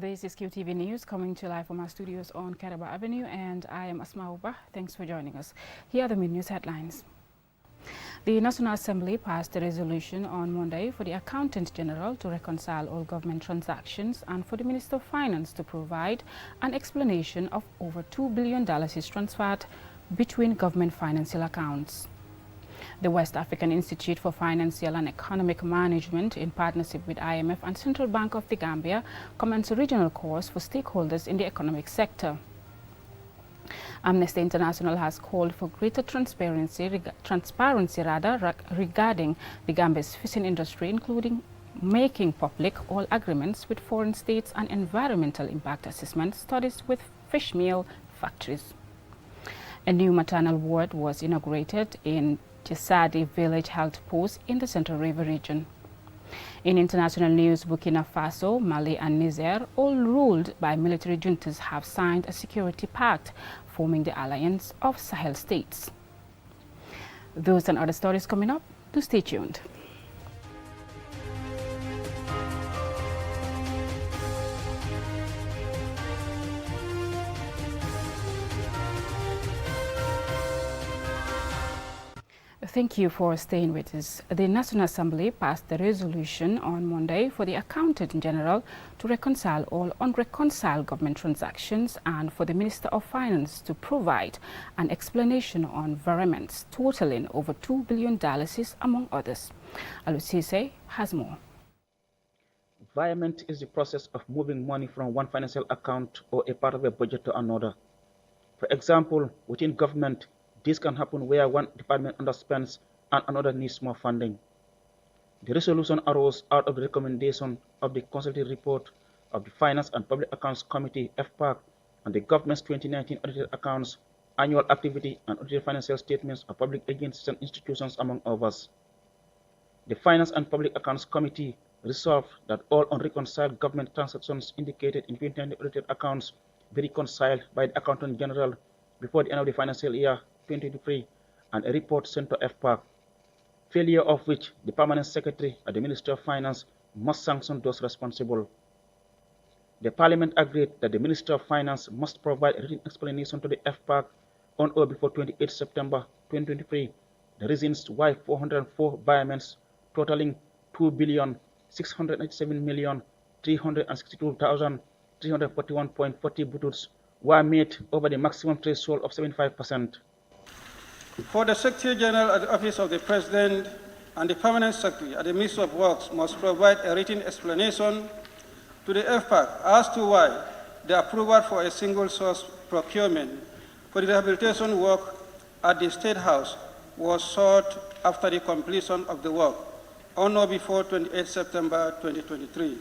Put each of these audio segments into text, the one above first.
This is QTV News coming to you live from our studios on Karaba Avenue, and I am Asma Uba. Thanks for joining us. Here are the main news headlines. The National Assembly passed a resolution on Monday for the Accountant General to reconcile all government transactions and for the Minister of Finance to provide an explanation of over $2 billion is transferred between government financial accounts. The West African Institute for Financial and Economic Management, in partnership with IMF and Central Bank of the Gambia, commenced a regional course for stakeholders in the economic sector. Amnesty International has called for greater transparency regarding the Gambia's fishing industry, including making public all agreements with foreign states and environmental impact assessment studies with fish meal factories. A new maternal ward was inaugurated in Jesadi Village Health Post in the Central River region. In international news, Burkina Faso, Mali and Niger, all ruled by military juntas, have signed a security pact forming the Alliance of Sahel States. Those and other stories coming up, do stay tuned. Thank you for staying with us. The National Assembly passed the resolution on Monday for the Accountant General to reconcile all unreconciled government transactions and for the Minister of Finance to provide an explanation on variants totaling over $2 billion, among others. Alusise has more. Variant is the process of moving money from one financial account or a part of a budget to another. For example, within government, this can happen where one department underspends and another needs more funding. The resolution arose out of the recommendation of the consultative report of the Finance and Public Accounts Committee, FPAC, and the government's 2019 audited accounts, annual activity, and audited financial statements of public agencies and institutions, among others. The Finance and Public Accounts Committee resolved that all unreconciled government transactions indicated in 2019 audited accounts be reconciled by the Accountant General before the end of the financial year 2023 and a report sent to FPAC, failure of which the Permanent Secretary at the Ministry of Finance must sanction those responsible. The Parliament agreed that the Ministry of Finance must provide a written explanation to the FPAC on or before 28 September 2023 the reasons why 404 payments totaling $2,687,362,341.40 buttons were made over the maximum threshold of 75%. For the Secretary General at the Office of the President and the Permanent Secretary at the Ministry of Works must provide a written explanation to the FPAC as to why the approval for a single source procurement for the rehabilitation work at the State House was sought after the completion of the work on or before 28 September 2023.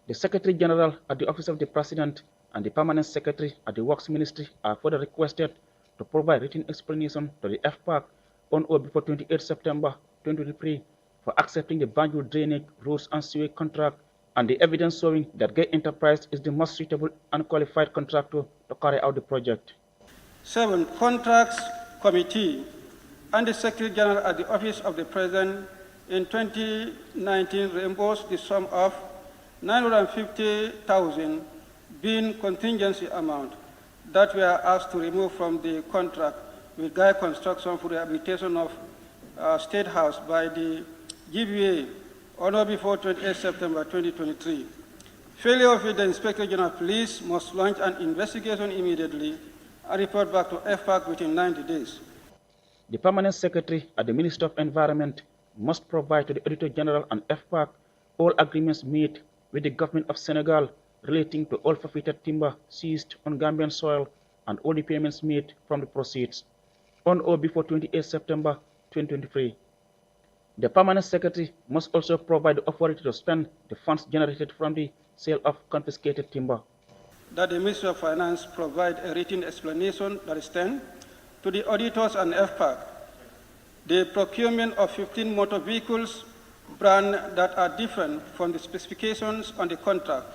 The Secretary General at the Office of the President and the Permanent Secretary at the Works Ministry are further requested to provide written explanation to the FPAC on or before 28 September 2023 for accepting the Banjul Drainage, Roads and Sewage contract and the evidence showing that Gate Enterprise is the most suitable and qualified contractor to carry out the project. 7. Contracts Committee and the Secretary General at the Office of the President in 2019 reimbursed the sum of $950,000 being contingency amount that we are asked to remove from the contract with Guy Construction for rehabilitation of State House by the GBA on or before 28 September 2023. Failure of it, the Inspector General of Police must launch an investigation immediately and report back to FPAC within 90 days. The Permanent Secretary at the Ministry of Environment must provide to the Auditor General and FPAC all agreements made with the Government of Senegal relating to all forfeited timber seized on Gambian soil and all the payments made from the proceeds on or before 28 September 2023. The Permanent Secretary must also provide the authority to spend the funds generated from the sale of confiscated timber. That the Ministry of Finance provide a written explanation, that is 10, to the auditors and FPAC, the procurement of 15 motor vehicles brand that are different from the specifications on the contract.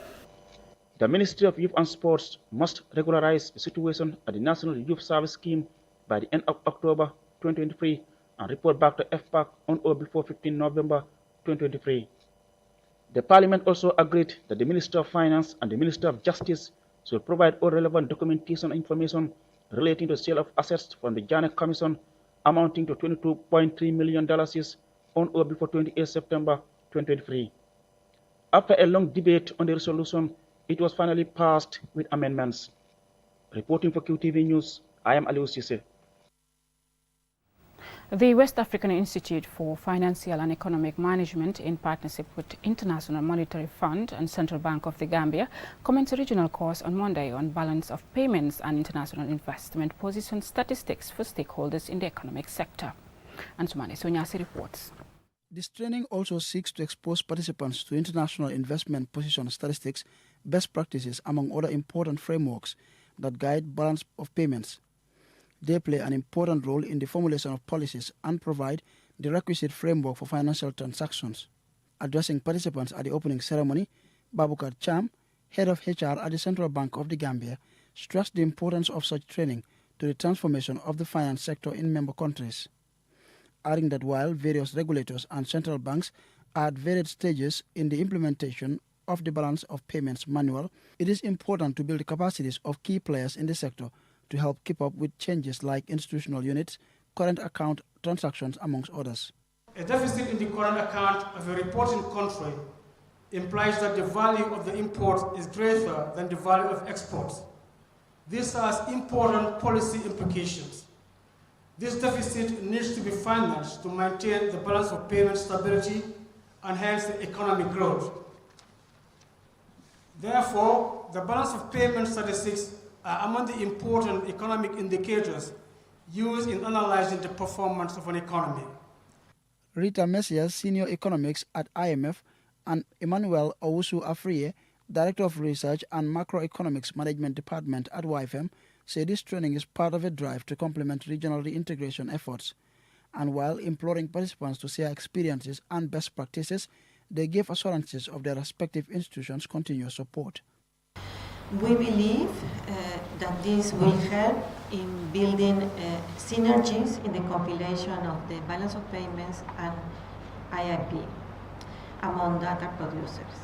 The Ministry of Youth and Sports must regularize the situation at the National Youth Service Scheme by the end of October 2023 and report back to FPAC on or before 15 November 2023. The Parliament also agreed that the Minister of Finance and the Minister of Justice should provide all relevant documentation and information relating to the sale of assets from the Janet Commission amounting to $22.3 million on or before 28 September 2023. After a long debate on the resolution, it was finally passed with amendments. Reporting for QTV News, I am Aliou Cissé. The West African Institute for Financial and Economic Management, in partnership with International Monetary Fund and Central Bank of the Gambia, commenced a regional course on Monday on balance of payments and international investment position statistics for stakeholders in the economic sector. Ansumane Sonyasi reports. This training also seeks to expose participants to international investment position statistics, best practices, among other important frameworks that guide balance of payments. They play an important role in the formulation of policies and provide the requisite framework for financial transactions. Addressing participants at the opening ceremony, Babukar Cham, head of HR at the Central Bank of the Gambia, stressed the importance of such training to the transformation of the finance sector in member countries, adding that while various regulators and central banks are at varied stages in the implementation of the balance of payments manual, it is important to build the capacities of key players in the sector to help keep up with changes like institutional units, current account transactions, amongst others. A deficit in the current account of a reporting country implies that the value of the import is greater than the value of exports. This has important policy implications. This deficit needs to be financed to maintain the balance of payment stability and hence the economic growth. Therefore, the balance of payment statistics are among the important economic indicators used in analyzing the performance of an economy. Rita Messias, Senior Economics at IMF, and Emmanuel Owusu Afriye, Director of Research and Macroeconomics Management Department at YFM, say this training is part of a drive to complement regional reintegration efforts. And while imploring participants to share experiences and best practices, they gave assurances of their respective institutions' continuous support. We believe that this will help in building synergies in the compilation of the balance of payments and IIP among data producers,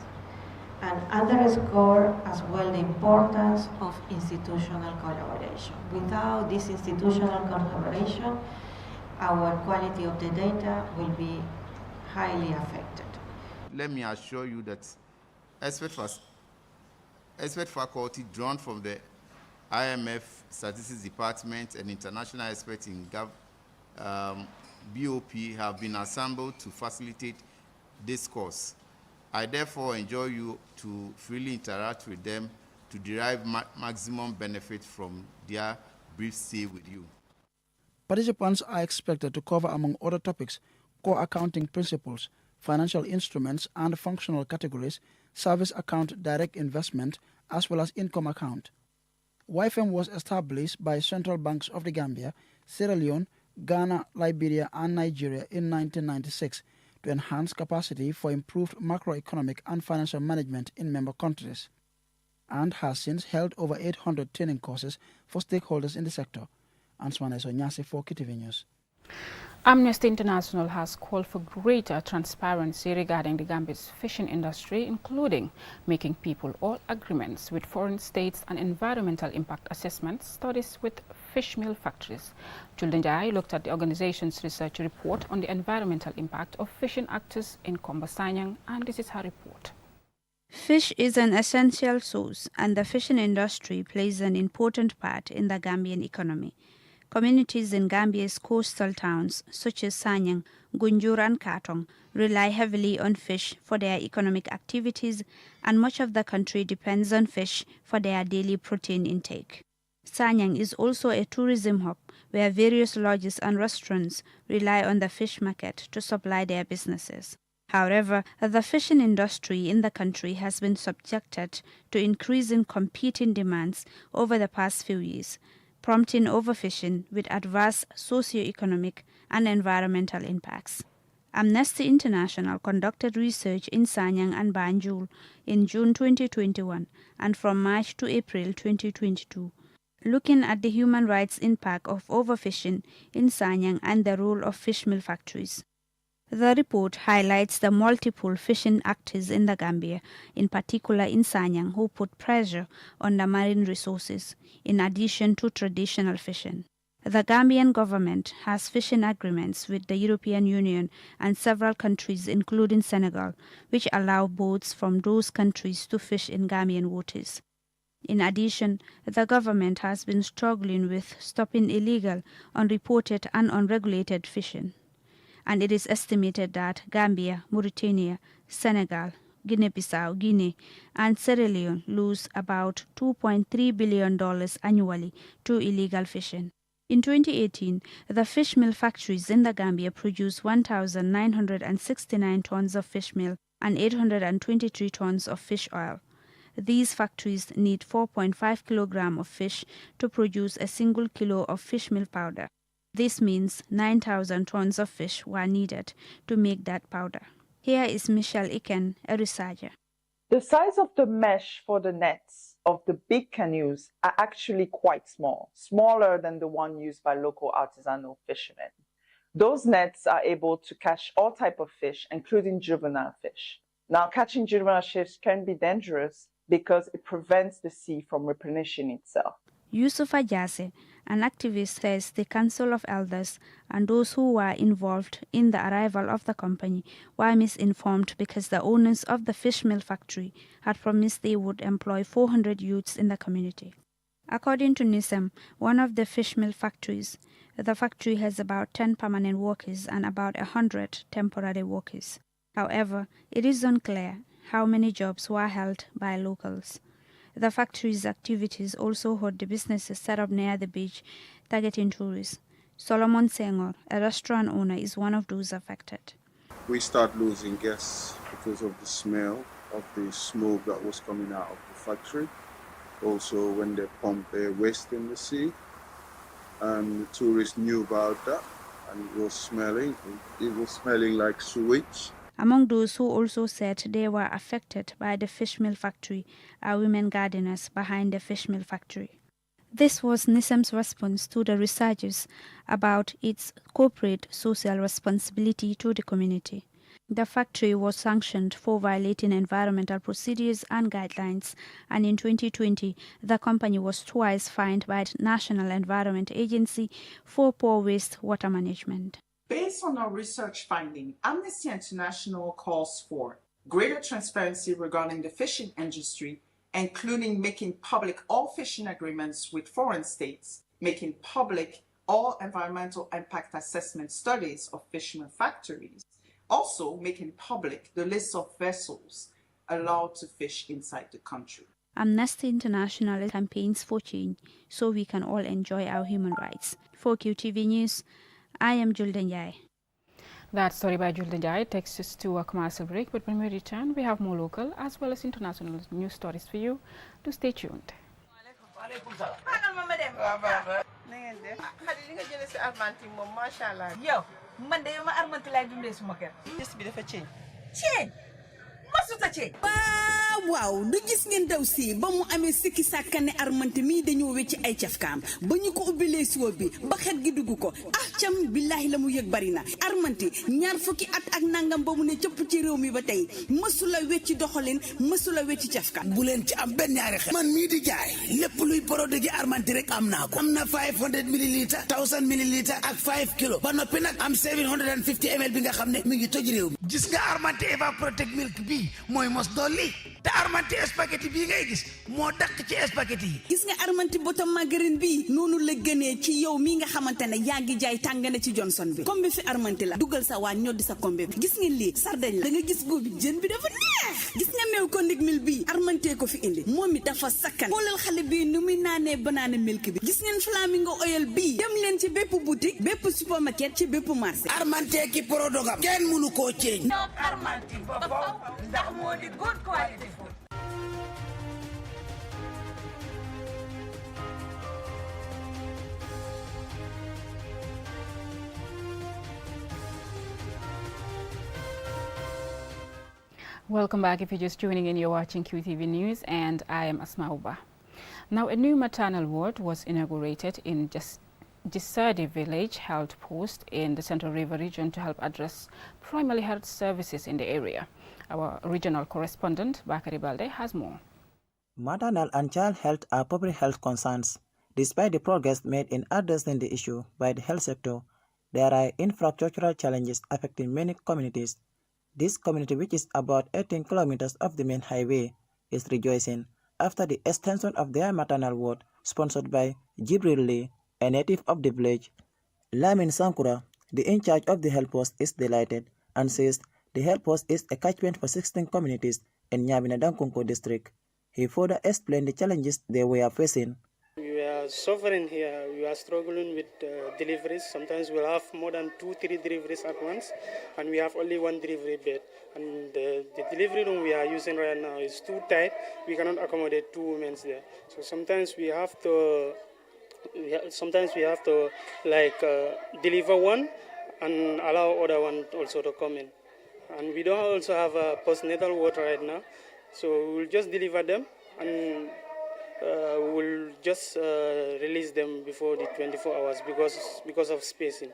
and underscore as well the importance of institutional collaboration. Without this institutional collaboration, our quality of the data will be highly affected. Let me assure you that expert faculty drawn from the IMF Statistics Department and international experts in BOP have been assembled to facilitate this course. I therefore enjoy you to freely interact with them to derive maximum benefit from their brief stay with you. Participants are expected to cover, among other topics, core accounting principles, financial instruments and functional categories, service account, direct investment, as well as income account. YFM was established by central banks of the Gambia, Sierra Leone, Ghana, Liberia, and Nigeria in 1996 to enhance capacity for improved macroeconomic and financial management in member countries, and has since held over 800 training courses for stakeholders in the sector. Answane Sonyasi for QTV News. Amnesty International has called for greater transparency regarding the Gambia's fishing industry, including making people all agreements with foreign states and environmental impact assessments studies with fish meal factories. Julden Jai looked at the organization's research report on the environmental impact of fishing actors in Kombo Sanyang, and this is her report. Fish is an essential source, and the fishing industry plays an important part in the Gambian economy. Communities in Gambia's coastal towns, such as Sanyang, Gunjur and Katong, rely heavily on fish for their economic activities, and much of the country depends on fish for their daily protein intake. Sanyang is also a tourism hub where various lodges and restaurants rely on the fish market to supply their businesses. However, the fishing industry in the country has been subjected to increasing competing demands over the past few years, prompting overfishing with adverse socio-economic and environmental impacts. Amnesty International conducted research in Sanyang and Banjul in June 2021 and from March to April 2022, looking at the human rights impact of overfishing in Sanyang and the role of fish meal factories. The report highlights the multiple fishing actors in the Gambia, in particular in Sanyang, who put pressure on the marine resources, in addition to traditional fishing. The Gambian government has fishing agreements with the European Union and several countries, including Senegal, which allow boats from those countries to fish in Gambian waters. In addition, the government has been struggling with stopping illegal, unreported and unregulated fishing. And it is estimated that Gambia, Mauritania, Senegal, Guinea-Bissau, Guinea, and Sierra Leone lose about $2.3 billion annually to illegal fishing. In 2018, the fish meal factories in the Gambia produced 1,969 tons of fish meal and 823 tons of fish oil. These factories need 4.5 kilograms of fish to produce a single kilo of fish meal powder. This means 9,000 tons of fish were needed to make that powder. Here is Michelle Iken, a researcher. The size of the mesh for the nets of the big canoes are actually quite small, smaller than the one used by local artisanal fishermen. Those nets are able to catch all types of fish, including juvenile fish. Now, catching juvenile fish can be dangerous because it prevents the sea from replenishing itself. Yusufa Jase, an activist, says the Council of Elders and those who were involved in the arrival of the company were misinformed because the owners of the fish meal factory had promised they would employ 400 youths in the community. According to NISEM, one of the fish meal factories, the factory has about 10 permanent workers and about 100 temporary workers. However, it is unclear how many jobs were held by locals. The factory's activities also hurt the businesses set up near the beach, targeting tourists. Solomon Senghor, a restaurant owner, is one of those affected. We start losing guests because of the smell of the smoke that was coming out of the factory. Also, when they pump their waste in the sea, and the tourists knew about that, and it was smelling like sewage. Among those who also said they were affected by the fish meal factory are women gardeners behind the fish meal factory. This was NISEM's response to the researchers about its corporate social responsibility to the community. The factory was sanctioned for violating environmental procedures and guidelines, and in 2020, the company was twice fined by the National Environment Agency for poor wastewater management. Based on our research finding, Amnesty International calls for greater transparency regarding the fishing industry, including making public all fishing agreements with foreign states, making public all environmental impact assessment studies of fishermen factories, also making public the list of vessels allowed to fish inside the country. Amnesty International campaigns for change so we can all enjoy our human rights. For QTV News, I am Julden Jai. That story by Julden Jai takes us to a commercial break, but when we return, we have more local as well as international news stories for you. To stay tuned. waaw du gis ngeen daw si ba mu amee sikki sàkka ne Armanti mii dañoo wecci ay cafkaam ba ñu ko ubbilee siwo bi ba xet gi dugg ko cam billaahi la mu yëg bari na Armanti ñaar fukki at ak nangam ba mu ne cëpp ci réew mi ba tey mësula wecci doxalin mësula wecci cafka bu leen ci am benn ñaari xel man mii di jaay lépp luy produit Armanti rek am naa ko am na 500 millilitres 1000 millilitres ak 5 kilos ba noppi nag am 750 ml bi nga xam ne mi ngi toj réew mi gis nga Armanti Eva Protect Milk bi mooy mos dolli te Armanti spaghetti bii ngay gis moo dàq ci spaghetti yi gis nga Armanti bottom margarine bi noonu la gënee ci yow mi nga xamante ne yaa ngi jaay tàngana ci Johnson bi kombi fi Armanti la dugal sa waa ñoddi sa kombe bi gis ngeen lii sardañ la da nga gis góobi jën bi dafa neex gis nga meew ko ndig mil bi Armanti ko fi indi moom mi dafa sakkan xoolal xale bi nu muy naanee banana milk bi gis ngeen flamingo oil bi dem leen ci bépp boutique bépp supermarket ci bépp marché Armanti ki produit kenn mënu koo ceeñ Armanti boppam ndax moo di good quality food. Welcome back. If you're just tuning in, you're watching QTV News, and I am Asma Uba. Now, a new maternal ward was inaugurated in Jisadi village held post in the Central River region to help address primary health services in the area. Our regional correspondent, Bakari Balde, has more. Maternal and child health are public health concerns. Despite the progress made in addressing the issue by the health sector, there are infrastructural challenges affecting many communities. This community, which is about 18 kilometers off the main highway, is rejoicing after the extension of their maternal ward sponsored by Jibril Lee, a native of the village. Lamin Sankura, the in charge of the health post, is delighted and says the health post is a catchment for 16 communities in Nyabina Dankunko district. He further explained the challenges they were facing. We are suffering here. We are struggling with deliveries. Sometimes we'll have more than 2-3 deliveries at once, and we have only one delivery bed. And the delivery room we are using right now is too tight. We cannot accommodate 2 women there. So sometimes we have to deliver one and allow other one also to come in. And we don't also have a postnatal ward right now, so we'll just deliver them and we'll just release them before the 24 hours because of spacing.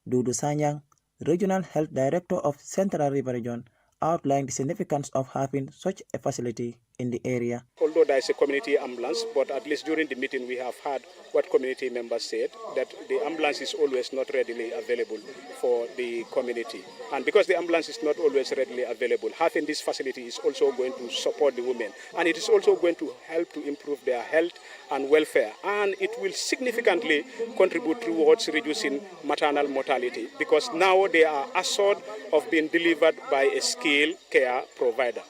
Dudu Sanyang, Regional Health Director of Central River Region, outlined the significance of having such a facility in the area. Although there is a community ambulance, but at least during the meeting we have heard what community members said, that the ambulance is always not readily available for the community. And because the ambulance is not always readily available, having this facility is also going to support the women. And it is also going to help to improve their health and welfare. And it will significantly contribute towards reducing maternal mortality, because now they are assured of being delivered by a skilled care provider.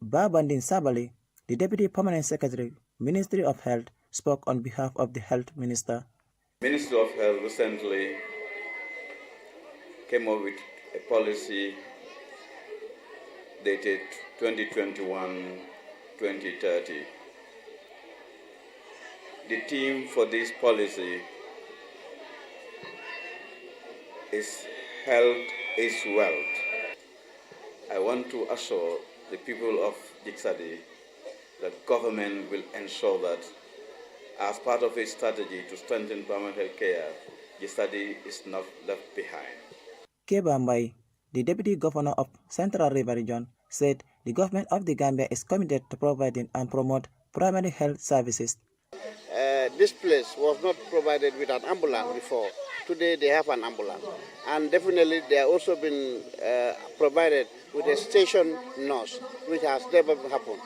Babandin Sabali, the Deputy Permanent Secretary, Ministry of Health, spoke on behalf of the Health Minister. Ministry of Health recently came up with a policy dated 2021-2030. The theme for this policy is Health is Wealth. I want to assure the people of Jiksadi that government will ensure that as part of its strategy to strengthen primary health care, Jiksadi is not left behind. Kebambai, the Deputy Governor of Central River Region, said the government of the Gambia is committed to providing and promote primary health services. This place was not provided with an ambulance before. Today they have an ambulance. And definitely they have also been provided with a station nurse, which has never happened.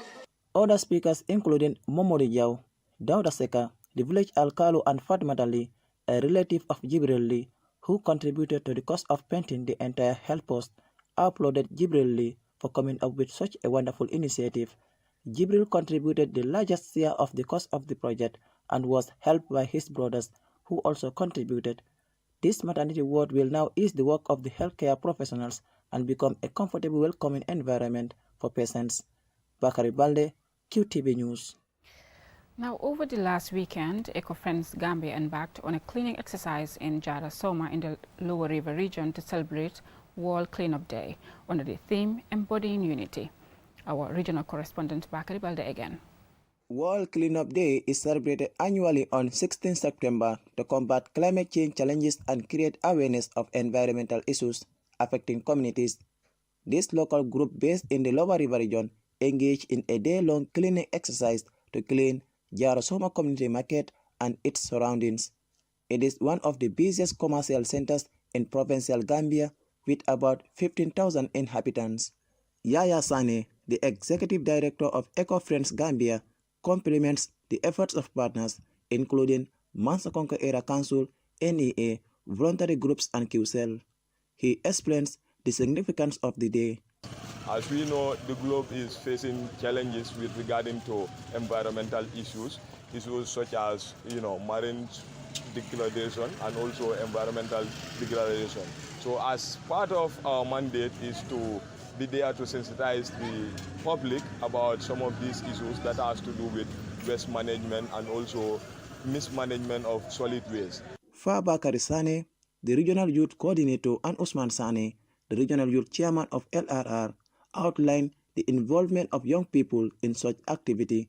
Other speakers including Momori Yao, Dauda Seka, the village Alkalu, and Fatima Dali, a relative of Jibril Lee, who contributed to the cost of painting the entire health post, applauded Jibril Lee for coming up with such a wonderful initiative. Jibril contributed the largest share of the cost of the project and was helped by his brothers, who also contributed. This maternity ward will now ease the work of the healthcare professionals and become a comfortable, welcoming environment for patients. Bakari Balde, QTV News. Now, over the last weekend, Eco-Friends Gambia embarked on a cleaning exercise in Jara Soma in the Lower River region to celebrate World Cleanup Day under the theme Embodying Unity. Our regional correspondent, Bakari Balde again. World Cleanup Day is celebrated annually on 16 September to combat climate change challenges and create awareness of environmental issues affecting communities. This local group based in the Lower River region engaged in a day-long cleaning exercise to clean Jarasoma Community Market and its surroundings. It is one of the busiest commercial centers in provincial Gambia with about 15,000 inhabitants. Yaya Sane, the executive director of Eco-Friends Gambia, compliments the efforts of partners, including Mansa Konka Era Council, NEA, voluntary groups, and QCell. He explains the significance of the day. As we know, the globe is facing challenges with regarding to environmental issues such as, marine degradation and also environmental degradation. So as part of our mandate is to be there to sensitize the public about some of these issues that has to do with waste management and also mismanagement of solid waste. Fabakari Sane, the regional youth coordinator, and Usman Sane, the regional youth chairman of LRR, outlined the involvement of young people in such activity.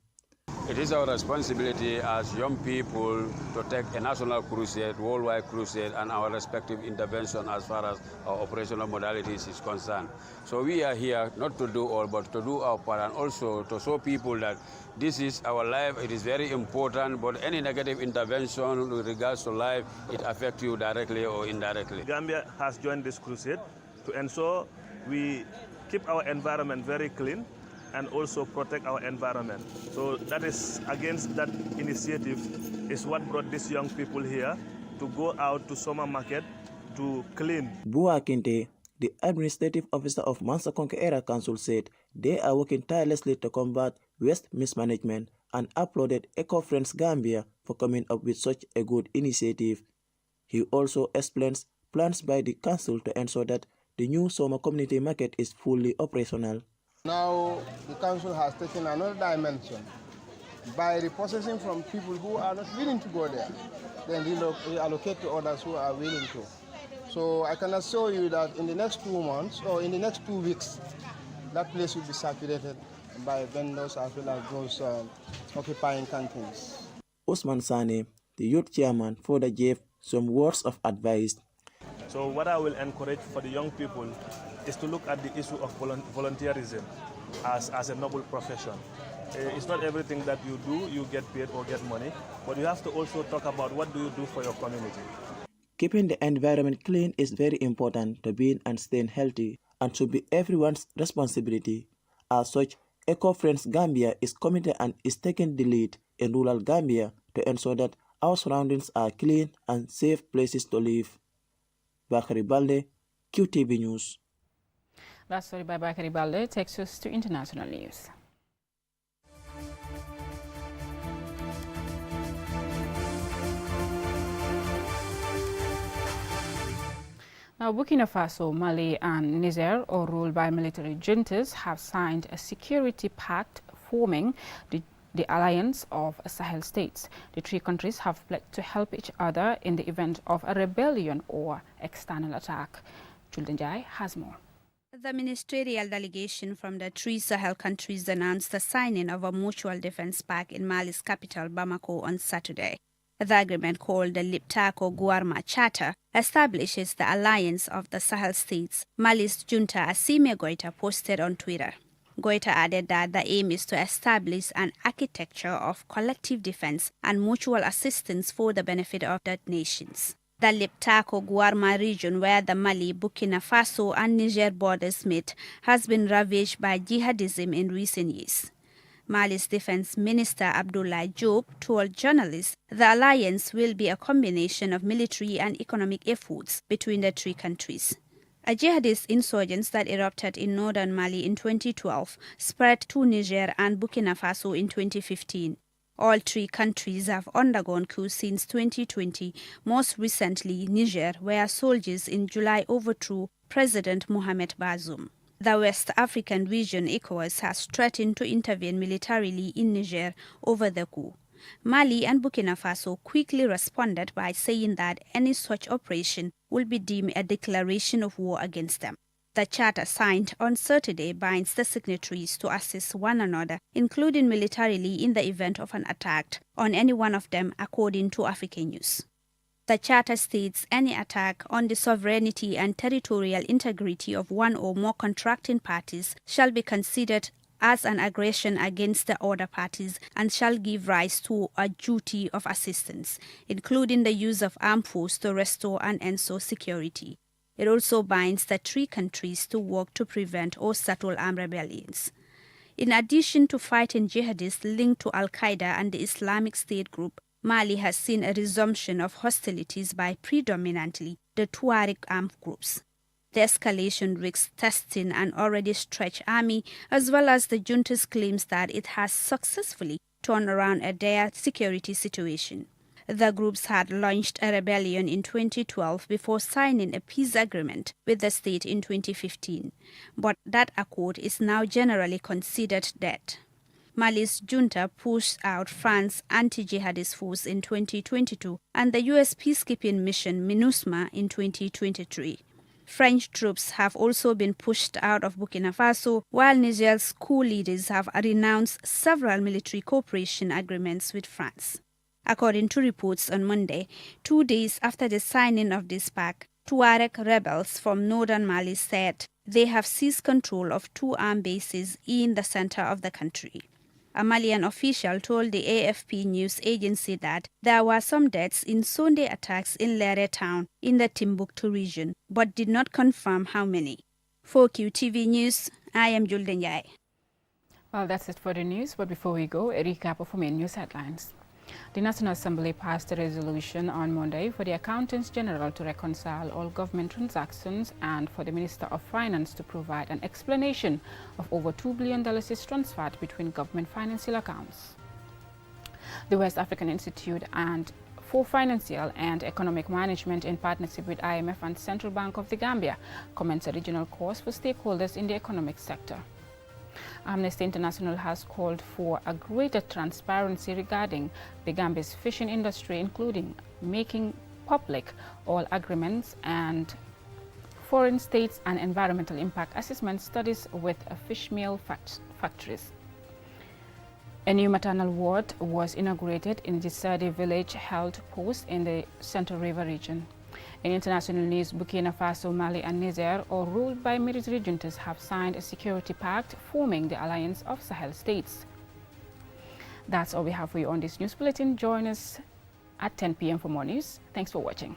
It is our responsibility as young people to take a national crusade, worldwide crusade, and our respective intervention as far as our operational modalities is concerned. So we are here not to do all, but to do our part, and also to show people that this is our life, it is very important, but any negative intervention with regards to life, it affects you directly or indirectly. Gambia has joined this crusade to ensure we keep our environment very clean and also protect our environment. So that is against that initiative is what brought these young people here to go out to summer market to clean. Bua Kinte, the administrative officer of Mansa Konke Area Council, said they are working tirelessly to combat waste mismanagement and applauded Eco-Friends Gambia for coming up with such a good initiative. He also explains plans by the council to ensure that the new summer community market is fully operational. Now the council has taken another dimension by reprocessing from people who are not willing to go there, then reallocate to others who are willing to. So I can assure you that in the next 2 months or in the next 2 weeks, that place will be saturated by vendors as well as those occupying canteens. Usman Sane, the youth chairman, further gave some words of advice. So what I will encourage for the young people is to look at the issue of volunteerism as a noble profession. It's not everything that you do, you get paid or get money, but you have to also talk about what do you do for your community. Keeping the environment clean is very important to being and staying healthy and should be everyone's responsibility. As such, Eco-Friends Gambia is committed and is taking the lead in rural Gambia to ensure that our surroundings are clean and safe places to live. Bakari Balde, QTV News. That story by Bakari Balde takes us to international news. Now, Burkina Faso, Mali, and Niger, all ruled by military juntas, have signed a security pact forming the alliance of Sahel states. The three countries have pledged to help each other in the event of a rebellion or external attack. Julden Jai has more. The ministerial delegation from the three Sahel countries announced the signing of a mutual defense pact in Mali's capital, Bamako, on Saturday. The agreement, called the Liptako-Guarma Charter, establishes the alliance of the Sahel states. Mali's junta Assimi Goïta posted on Twitter. Goïta added that the aim is to establish an architecture of collective defense and mutual assistance for the benefit of the nations. The Liptako-Guarma region, where the Mali, Burkina Faso and Niger borders meet, has been ravaged by jihadism in recent years. Mali's Defense Minister Abdoulaye Diop told journalists the alliance will be a combination of military and economic efforts between the three countries. A jihadist insurgence that erupted in northern Mali in 2012 spread to Niger and Burkina Faso in 2015. All three countries have undergone coups since 2020, most recently Niger, where soldiers in July overthrew President Mohamed Bazoum. The West African region, ECOWAS, has threatened to intervene militarily in Niger over the coup. Mali and Burkina Faso quickly responded by saying that any such operation will be deemed a declaration of war against them. The charter signed on Saturday binds the signatories to assist one another, including militarily in the event of an attack on any one of them, according to African News. The charter states any attack on the sovereignty and territorial integrity of one or more contracting parties shall be considered as an aggression against the other parties and shall give rise to a duty of assistance, including the use of armed force to restore and ensure security. It also binds the three countries to work to prevent or settle armed rebellions. In addition to fighting jihadists linked to Al-Qaeda and the Islamic State group, Mali has seen a resumption of hostilities by predominantly the Tuareg armed groups. The escalation risks testing an already stretched army, as well as the junta's claims that it has successfully turned around a dire security situation. The groups had launched a rebellion in 2012 before signing a peace agreement with the state in 2015, but that accord is now generally considered dead. Mali's junta pushed out France's anti-jihadist force in 2022 and the U.S. peacekeeping mission MINUSMA in 2023. French troops have also been pushed out of Burkina Faso, while Niger's coup leaders have renounced several military cooperation agreements with France. According to reports on Monday, 2 days after the signing of this pact, Tuareg rebels from northern Mali said they have seized control of 2 armed bases in the center of the country. A Malian official told the AFP news agency that there were some deaths in Sunday attacks in Lere town in the Timbuktu region, but did not confirm how many. For QTV News, I am Julde Njai. Well, that's it for the news, but before we go, a recap of our main news headlines. The National Assembly passed a resolution on Monday for the Accountants General to reconcile all government transactions and for the Minister of Finance to provide an explanation of over $2 billion is transferred between government financial accounts. The West African Institute for Financial and Economic Management, in partnership with IMF and Central Bank of the Gambia, commenced a regional course for stakeholders in the economic sector. Amnesty International has called for a greater transparency regarding the Gambia's fishing industry, including making public all agreements and foreign states and environmental impact assessment studies with fish meal factories. A new maternal ward was inaugurated in the Sadi village health post in the Central River region. In international news, Burkina Faso, Mali and Niger, all ruled by military juntas, have signed a security pact forming the Alliance of Sahel States. That's all we have for you on this news bulletin. Join us at 10 p.m. for more news. Thanks for watching.